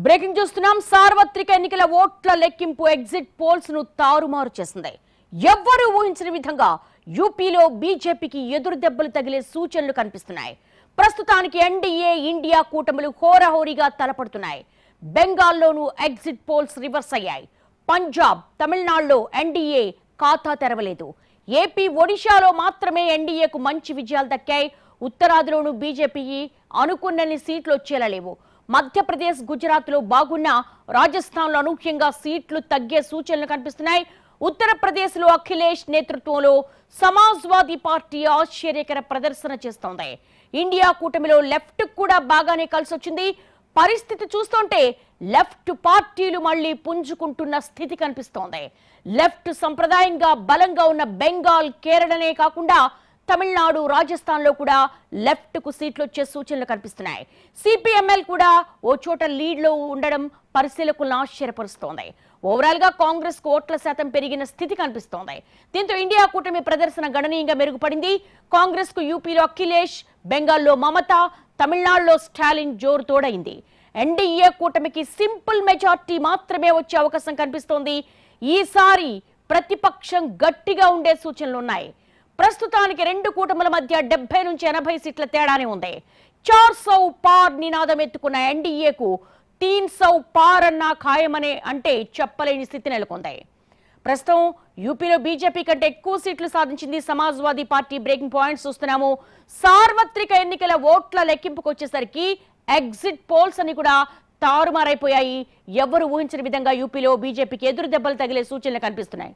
Breaking చూస్తున్నాం. సార్వత్రిక ఎన్నికల ఓట్ల లెక్కింపు ఎగ్జిట్ పోల్స్ ను తారుమారు చేసింది. ఎవ్వరూ ఊహించని విధంగా యూపీలో బీజేపీకి ఎదురు దెబ్బలు తగిలే సూచనలు కనిపిస్తున్నాయి. ప్రస్తుతానికి ఎన్డీఏ ఇండియా కూటములు హోరాహోరీగా తలపడుతున్నాయి. బెంగాల్లోనూ ఎగ్జిట్ పోల్స్ రివర్స్ అయ్యాయి. పంజాబ్, తమిళనాడులో ఎన్డీఏ ఖాతా తెరవలేదు. ఏపీ, ఒడిశాలో మాత్రమే ఎన్డీఏకు మంచి విజయాలు దక్కాయి. ఉత్తరాదిలోనూ బీజేపీకి అనుకున్నన్ని సీట్లు వచ్చేలా లేవు. మధ్యప్రదేశ్, గుజరాత్లో బాగున్నా రాజస్థాన్లో అనూహ్యంగా సీట్లు తగ్గే సూచనలు కనిపిస్తున్నాయి. ఉత్తరప్రదేశ్లో అఖిలేష్ నేతృత్వంలో సమాజ్వాదీ పార్టీ ఆశ్చర్యకర ప్రదర్శన చేస్తోంది. ఇండియా కూటమిలో లెఫ్ట్ కూడా బాగానే కలిసొచ్చింది. పరిస్థితి చూస్తుంటే లెఫ్ట్ పార్టీలు మళ్లీ పుంజుకుంటున్న స్థితి కనిపిస్తోంది. లెఫ్ట్ సంప్రదాయంగా బలంగా ఉన్న బెంగాల్, కేరళనే కాకుండా తమిళనాడు, రాజస్థాన్లో కూడా లెఫ్ట్ కు సీట్లు వచ్చే సూచనలు కనిపిస్తున్నాయి. సిపిఎంఎల్ కూడా ఓ చోట లీడ్లో ఉండడం పరిశీలకులను ఆశ్చర్యపరుస్తోంది. ఓవరాల్ గా కాంగ్రెస్ కు ఓట్ల శాతం పెరిగిన స్థితి కనిపిస్తోంది. దీంతో ఇండియా కూటమి ప్రదర్శన గణనీయంగా మెరుగుపడింది. కాంగ్రెస్ కు యూపీలో అఖిలేష్, బెంగాల్లో మమత, తమిళనాడులో స్టాలిన్ జోరు తోడైంది. ఎన్డీఏ కూటమికి సింపుల్ మెజార్టీ మాత్రమే వచ్చే అవకాశం కనిపిస్తోంది. ఈసారి ప్రతిపక్షం గట్టిగా ఉండే సూచనలున్నాయి. ప్రస్తుతానికి రెండు కూటముల మధ్య 70 నుంచి 80 సీట్ల తేడానే ఉంది. 400 పార్ నినాదం ఎత్తుకున్న ఎన్డీఏకు 300 పార్ అన్నా ఖాయమనే అంటే చెప్పలేని స్థితి నెలకొంది. ప్రస్తుతం యూపీలో బీజేపీ కంటే ఎక్కువ సీట్లు సాధించింది సమాజ్వాదీ పార్టీ. బ్రేకింగ్ పాయింట్స్ చూస్తున్నాము. సార్వత్రిక ఎన్నికల ఓట్ల లెక్కింపుకు వచ్చేసరికి ఎగ్జిట్ పోల్స్ అని కూడా తారుమారైపోయాయి. ఎవరు ఊహించిన విధంగా యూపీలో బీజేపీకి ఎదురు దెబ్బలు తగిలే సూచనలు కనిపిస్తున్నాయి.